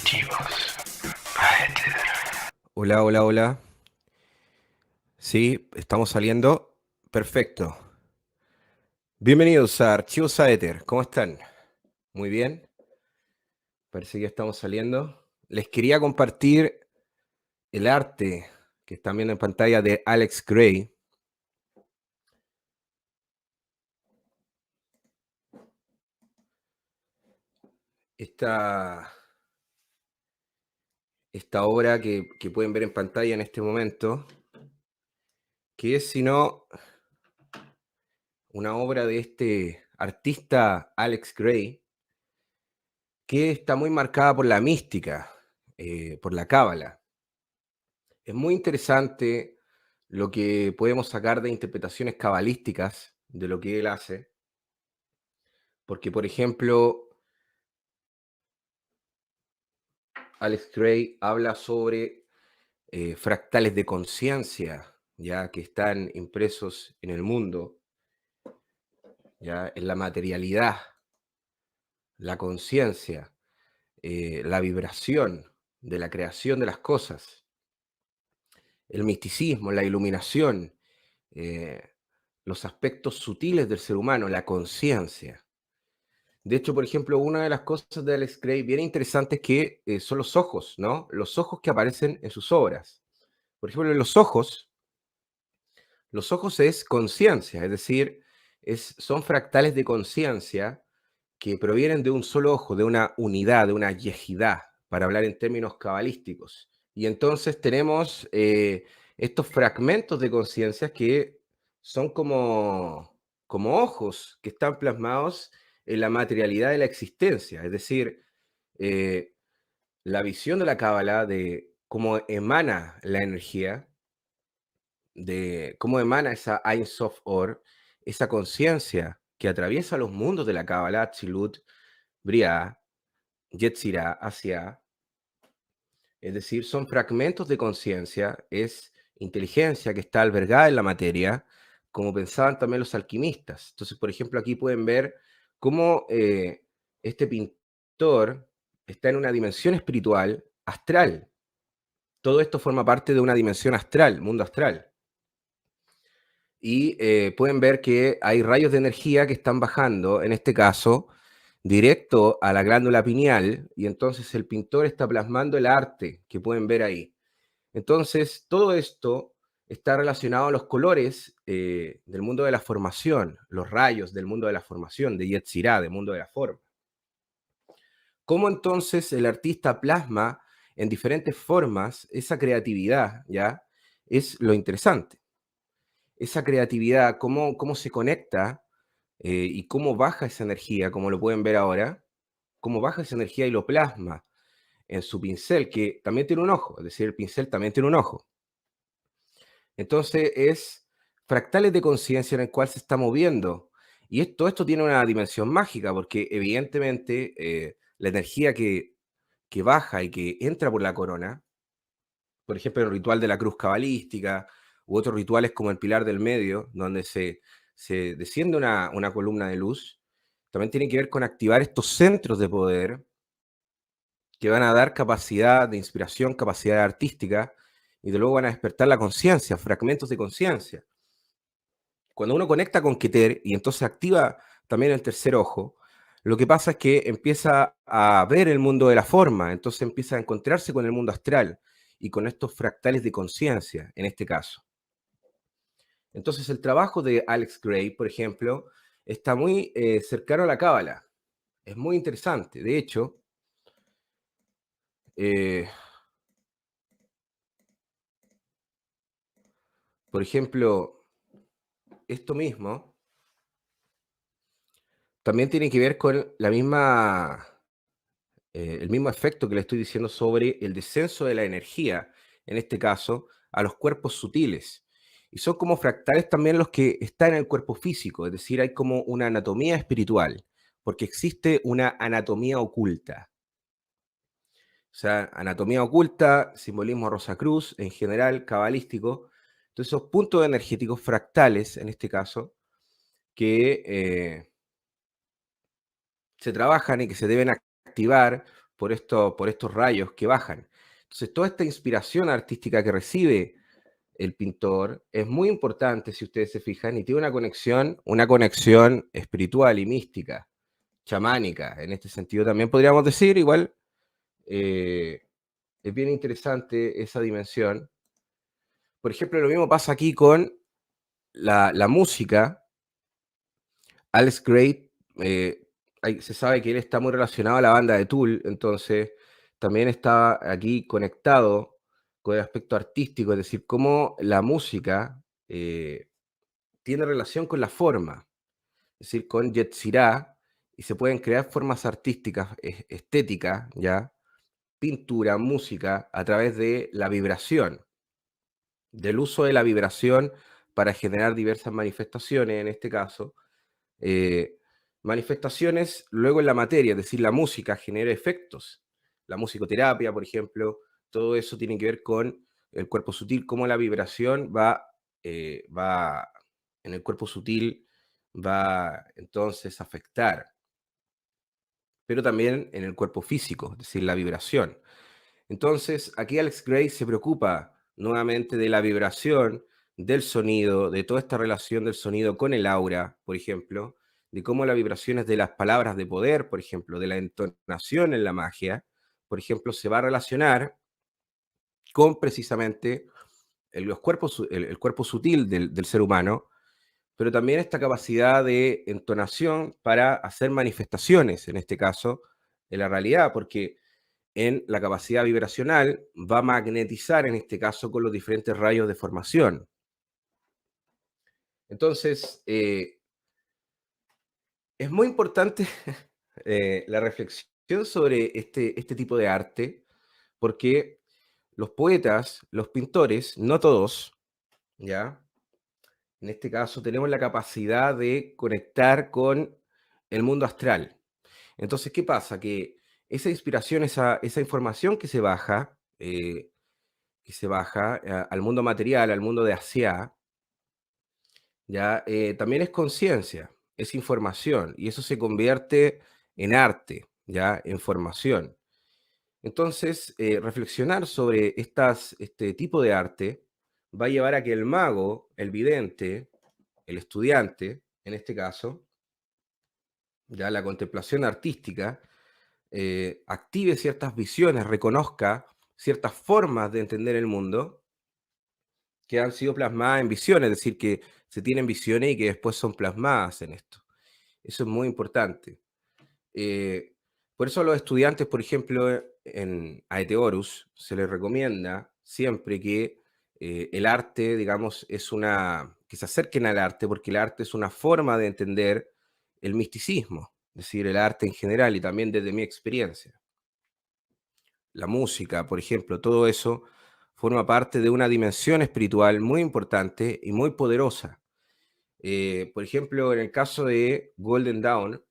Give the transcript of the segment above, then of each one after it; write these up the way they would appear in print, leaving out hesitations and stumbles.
Archivos Aether. Hola, hola, hola. Sí, estamos saliendo. Perfecto. Bienvenidos a Archivos Aether. ¿Cómo están? Muy bien. Parece que ya estamos saliendo. Les quería compartir el arte que están viendo en pantalla de Alex Gray. Esta, esta obra que pueden ver en pantalla en este momento, que es sino una obra de este artista Alex Gray, que está muy marcada por la mística, por la cábala. Es muy interesante lo que podemos sacar de interpretaciones cabalísticas de lo que él hace, porque, por ejemplo, Alex Gray habla sobre fractales de conciencia, ya que están impresos en el mundo, ya en la materialidad, la conciencia, la vibración de la creación de las cosas, el misticismo, la iluminación, eh, los aspectos sutiles del ser humano, la conciencia. De hecho, por ejemplo, una de las cosas de Alex Gray bien interesantes que son los ojos, ¿no? Los ojos que aparecen en sus obras. Por ejemplo, en los ojos es conciencia, es decir, son fractales de conciencia que provienen de un solo ojo, de una unidad, de una yejidad, para hablar en términos cabalísticos. Y entonces tenemos estos fragmentos de conciencia que son como ojos que están plasmados en la materialidad de la existencia, es decir, eh, la visión de la Cábala de cómo emana la energía, de cómo emana esa Ein Sof Or, esa conciencia que atraviesa los mundos de la Cábala, Atzilut, Briah, Yetzirah, Asia, es decir, son fragmentos de conciencia, es inteligencia que está albergada en la materia, como pensaban también los alquimistas. Entonces, por ejemplo, aquí pueden ver cómo este pintor está en una dimensión espiritual astral. Todo esto forma parte de una dimensión astral, mundo astral. Y pueden ver que hay rayos de energía que están bajando, en este caso, directo a la glándula pineal, y entonces el pintor está plasmando el arte que pueden ver ahí. Entonces, todo esto está relacionado a los colores del mundo de la formación, los rayos del mundo de la formación, de Yetzirah, del mundo de la forma. ¿Cómo entonces el artista plasma en diferentes formas esa creatividad? ¿Ya? Es lo interesante. Esa creatividad, cómo se conecta y cómo baja esa energía, como lo pueden ver ahora, cómo baja esa energía y lo plasma en su pincel, que también tiene un ojo, es decir, el pincel también tiene un ojo. Entonces es fractales de conciencia en el cual se está moviendo. Y todo esto tiene una dimensión mágica, porque evidentemente la energía que baja y que entra por la corona, por ejemplo, el ritual de la cruz cabalística, u otros rituales como el pilar del medio, donde se desciende una columna de luz, también tiene que ver con activar estos centros de poder que van a dar capacidad de inspiración, capacidad artística, y de luego van a despertar la conciencia, fragmentos de conciencia. Cuando uno conecta con Keter y entonces activa también el tercer ojo, lo que pasa es que empieza a ver el mundo de la forma, entonces empieza a encontrarse con el mundo astral y con estos fractales de conciencia, en este caso. Entonces el trabajo de Alex Gray, por ejemplo, está muy cercano a la Cábala. Es muy interesante. De hecho, eh, por ejemplo, esto mismo también tiene que ver con el mismo efecto que le estoy diciendo sobre el descenso de la energía, en este caso, a los cuerpos sutiles. Y son como fractales también los que están en el cuerpo físico, es decir, hay como una anatomía espiritual, porque existe una anatomía oculta. O sea, anatomía oculta, simbolismo Rosacruz, en general, cabalístico. Entonces, esos puntos energéticos fractales, en este caso, que se trabajan y que se deben activar por estos rayos que bajan. Entonces, toda esta inspiración artística que recibe el pintor es muy importante, si ustedes se fijan, y tiene una conexión espiritual y mística, chamánica, en este sentido también podríamos decir, igual eh, es bien interesante esa dimensión. Por ejemplo, lo mismo pasa aquí con la música. Alex Gray, se sabe que él está muy relacionado a la banda de Tool, entonces también está aquí conectado con el aspecto artístico, es decir, cómo la música tiene relación con la forma, es decir, con Yetzirah, y se pueden crear formas artísticas, estéticas, ¿ya? Pintura, música, a través de la vibración, del uso de la vibración para generar diversas manifestaciones, en este caso, eh, manifestaciones luego en la materia, es decir, la música genera efectos. La musicoterapia, por ejemplo, todo eso tiene que ver con el cuerpo sutil, cómo la vibración va en el cuerpo sutil, va entonces a afectar, pero también en el cuerpo físico, es decir, la vibración. Entonces, aquí Alex Gray se preocupa nuevamente de la vibración, del sonido, de toda esta relación del sonido con el aura, por ejemplo, de cómo las vibraciones de las palabras de poder, por ejemplo, de la entonación en la magia, por ejemplo, se va a relacionar con precisamente el cuerpo sutil del ser humano, pero también esta capacidad de entonación para hacer manifestaciones, en este caso, en la realidad, porque en la capacidad vibracional va a magnetizar, en este caso, con los diferentes rayos de formación. Entonces, es muy importante la reflexión sobre este tipo de arte, porque los poetas, los pintores, no todos, ¿ya? En este caso, tenemos la capacidad de conectar con el mundo astral. Entonces, ¿qué pasa? Que esa inspiración, esa información que se baja al mundo material, al mundo de Asia, ya también es conciencia, es información, y eso se convierte en arte, ya en formación. Entonces, reflexionar sobre este tipo de arte va a llevar a que el mago, el vidente, el estudiante, en este caso, ya la contemplación artística, active ciertas visiones, reconozca ciertas formas de entender el mundo que han sido plasmadas en visiones, es decir, que se tienen visiones y que después son plasmadas en esto. Eso es muy importante. Eh, por eso a los estudiantes, por ejemplo, en Aeteorus, se les recomienda siempre que el arte, digamos, que se acerquen al arte, porque el arte es una forma de entender el misticismo, es decir, el arte en general y también desde mi experiencia. La música, por ejemplo, todo eso forma parte de una dimensión espiritual muy importante y muy poderosa. Por ejemplo, en el caso de Golden Dawn,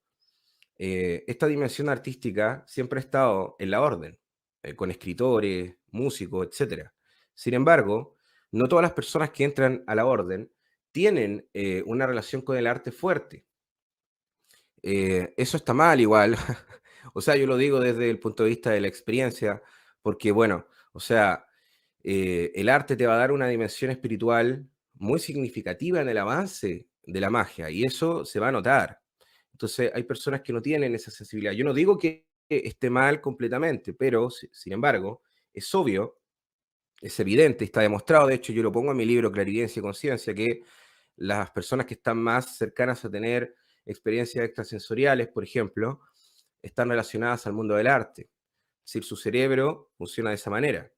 esta dimensión artística siempre ha estado en la orden, con escritores, músicos, etcétera. Sin embargo, no todas las personas que entran a la orden tienen una relación con el arte fuerte. Eso está mal igual. O sea, yo lo digo desde el punto de vista de la experiencia, porque bueno, o sea, el arte te va a dar una dimensión espiritual muy significativa en el avance de la magia, y eso se va a notar. Entonces, hay personas que no tienen esa sensibilidad. Yo no digo que esté mal completamente, pero sin embargo, es obvio, es evidente, está demostrado. De hecho, yo lo pongo en mi libro Clarividencia y Conciencia, que las personas que están más cercanas a tener experiencias extrasensoriales, por ejemplo, están relacionadas al mundo del arte. Es decir, su cerebro funciona de esa manera.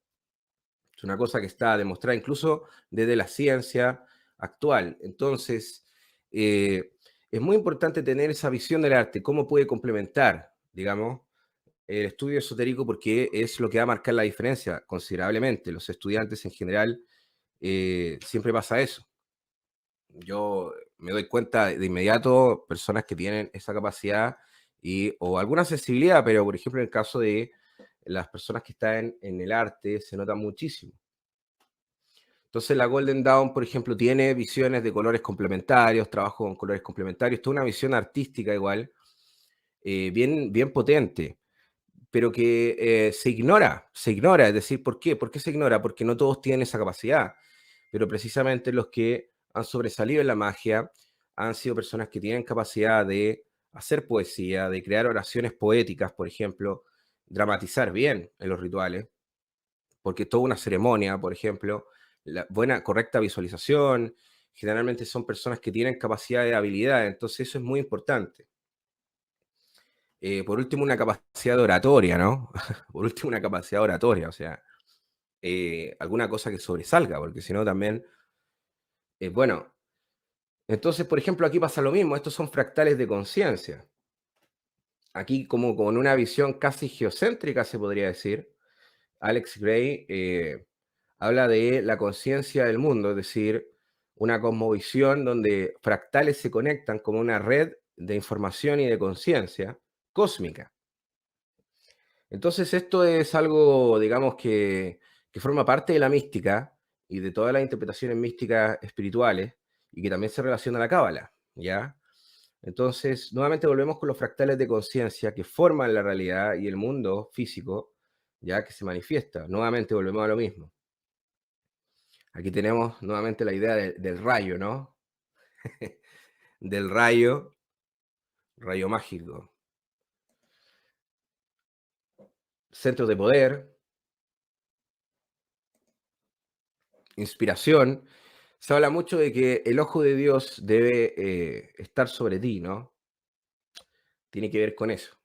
Es una cosa que está demostrada incluso desde la ciencia actual. Entonces, es muy importante tener esa visión del arte, cómo puede complementar, digamos, el estudio esotérico, porque es lo que va a marcar la diferencia considerablemente. Los estudiantes en general, siempre pasa eso. Yo me doy cuenta de inmediato personas que tienen esa capacidad o alguna sensibilidad, pero por ejemplo en el caso de las personas que están en el arte se nota muchísimo. Entonces la Golden Dawn, por ejemplo, tiene visiones de colores complementarios, trabajo con colores complementarios, toda una visión artística igual, bien potente. pero que se ignora, es decir, ¿por qué? ¿Por qué se ignora? Porque no todos tienen esa capacidad, pero precisamente los que han sobresalido en la magia han sido personas que tienen capacidad de hacer poesía, de crear oraciones poéticas, por ejemplo, dramatizar bien en los rituales, porque es toda una ceremonia, por ejemplo, la buena, correcta visualización, generalmente son personas que tienen capacidad de habilidad, entonces eso es muy importante. Por último, una capacidad de oratoria, ¿no? Por último, una capacidad oratoria, o sea, alguna cosa que sobresalga, porque si no también, bueno, entonces, por ejemplo, aquí pasa lo mismo, estos son fractales de conciencia. Aquí como con una visión casi geocéntrica, se podría decir, Alex Gray habla de la conciencia del mundo, es decir, una cosmovisión donde fractales se conectan como una red de información y de conciencia cósmica. Entonces, esto es algo, digamos, que forma parte de la mística y de todas las interpretaciones místicas espirituales y que también se relaciona a la cábala, ¿ya? Entonces, nuevamente volvemos con los fractales de conciencia que forman la realidad y el mundo físico, ya que se manifiesta. Nuevamente volvemos a lo mismo. Aquí tenemos nuevamente la idea del rayo, ¿no? Del rayo, rayo mágico. Centros de poder, inspiración. Se habla mucho de que el ojo de Dios debe estar sobre ti, ¿no? Tiene que ver con eso.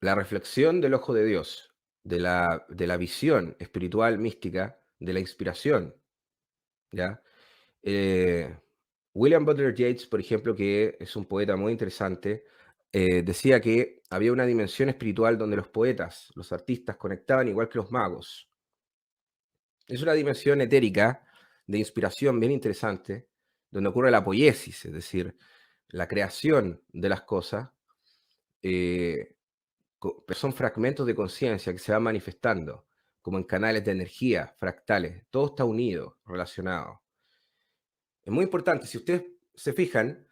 La reflexión del ojo de Dios, de la visión espiritual mística, de la inspiración, ¿ya? Eh, William Butler Yeats, por ejemplo, que es un poeta muy interesante, decía que había una dimensión espiritual donde los poetas, los artistas conectaban igual que los magos. Es una dimensión etérica de inspiración bien interesante, donde ocurre la poiesis, es decir, la creación de las cosas, eh, pero son fragmentos de conciencia que se van manifestando, como en canales de energía, fractales. Todo está unido, relacionado. Es muy importante, si ustedes se fijan,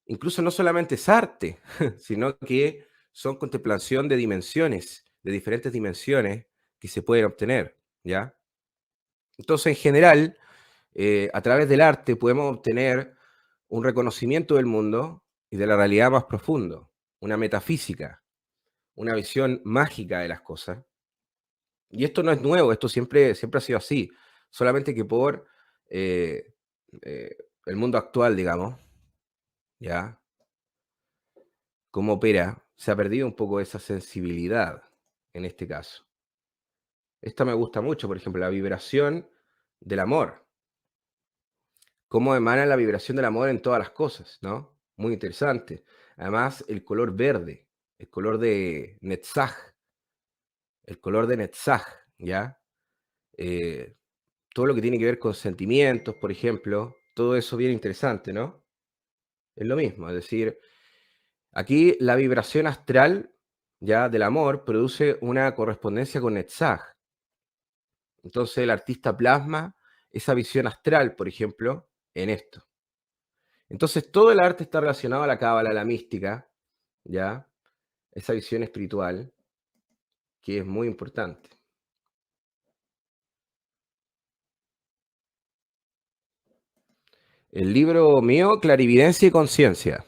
incluso no solamente es arte, sino que son contemplación de dimensiones, de diferentes dimensiones que se pueden obtener, ¿ya? Entonces, en general, a través del arte podemos obtener un reconocimiento del mundo y de la realidad más profundo, una metafísica, una visión mágica de las cosas. Y esto no es nuevo, esto siempre ha sido así, solamente que por eh, eh, el mundo actual, digamos, ¿ya? Cómo opera, se ha perdido un poco esa sensibilidad en este caso. Esta me gusta mucho, por ejemplo, la vibración del amor. Cómo emana la vibración del amor en todas las cosas, ¿no? Muy interesante. Además, el color verde, el color de Netzach, el color de Netzach, ¿ya? Eh, todo lo que tiene que ver con sentimientos, por ejemplo, todo eso bien interesante, ¿no? Es lo mismo, es decir, aquí la vibración astral, ya, del amor produce una correspondencia con Netzach. Entonces el artista plasma esa visión astral, por ejemplo, en esto. Entonces todo el arte está relacionado a la cábala, a la mística, ¿ya? Esa visión espiritual que es muy importante. El libro mío, Clarividencia y Conciencia.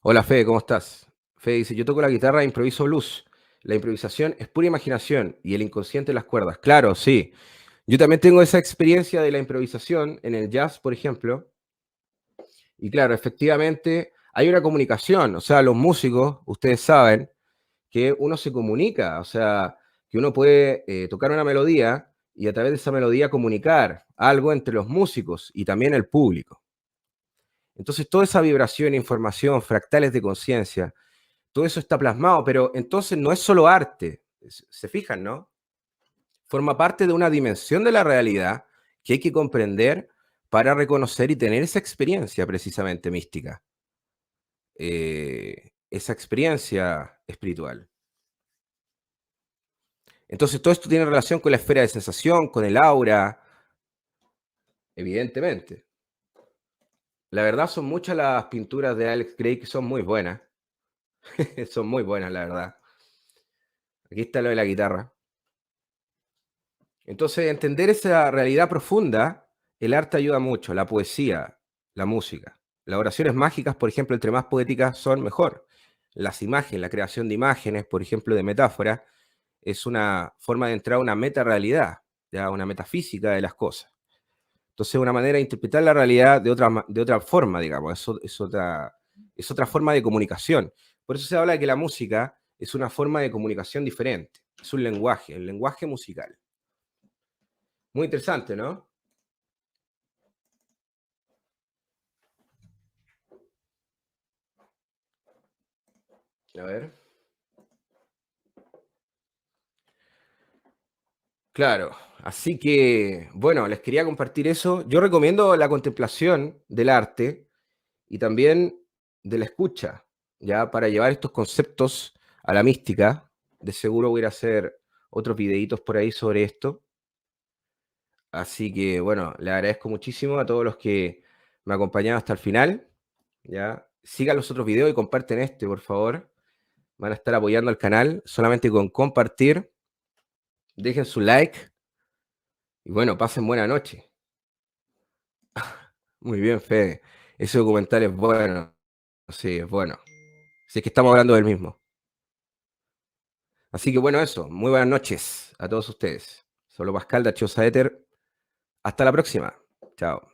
Hola Fede, ¿cómo estás? Fede dice, yo toco la guitarra e improviso blues. La improvisación es pura imaginación y el inconsciente las cuerdas. Claro, sí. Yo también tengo esa experiencia de la improvisación en el jazz, por ejemplo. Y claro, efectivamente hay una comunicación. O sea, los músicos, ustedes saben, que uno se comunica, o sea, que uno puede tocar una melodía y a través de esa melodía comunicar algo entre los músicos y también el público. Entonces, toda esa vibración, información, fractales de conciencia, todo eso está plasmado, pero entonces no es solo arte, se fijan, ¿no? Forma parte de una dimensión de la realidad que hay que comprender para reconocer y tener esa experiencia precisamente mística, esa experiencia espiritual. Entonces, todo esto tiene relación con la esfera de sensación, con el aura, evidentemente. La verdad son muchas las pinturas de Alex Gray que son muy buenas. Son muy buenas, la verdad. Aquí está lo de la guitarra. Entonces, entender esa realidad profunda, el arte ayuda mucho, la poesía, la música. Las oraciones mágicas, por ejemplo, entre más poéticas son mejor. Las imágenes, la creación de imágenes, por ejemplo, de metáforas, es una forma de entrar a una metarealidad, ya una metafísica de las cosas. Entonces, una manera de interpretar la realidad de otra forma, digamos, es otra forma de comunicación. Por eso se habla de que la música es una forma de comunicación diferente, es un lenguaje, el lenguaje musical. Muy interesante, ¿no? A ver. Claro, así que, bueno, les quería compartir eso. Yo recomiendo la contemplación del arte y también de la escucha, ya para llevar estos conceptos a la mística. De seguro voy a ir a hacer otros videitos por ahí sobre esto. Así que, bueno, le agradezco muchísimo a todos los que me acompañaron hasta el final. Ya, sigan los otros videos y comparten este, por favor. Van a estar apoyando al canal solamente con compartir. Dejen su like y bueno, pasen buena noche. Muy bien, Fede. Ese documental es bueno. Sí, es bueno. Si es que estamos hablando del mismo. Así que bueno, eso. Muy buenas noches a todos ustedes. Solo Pascal de Achiosa Éter. Hasta la próxima. Chao.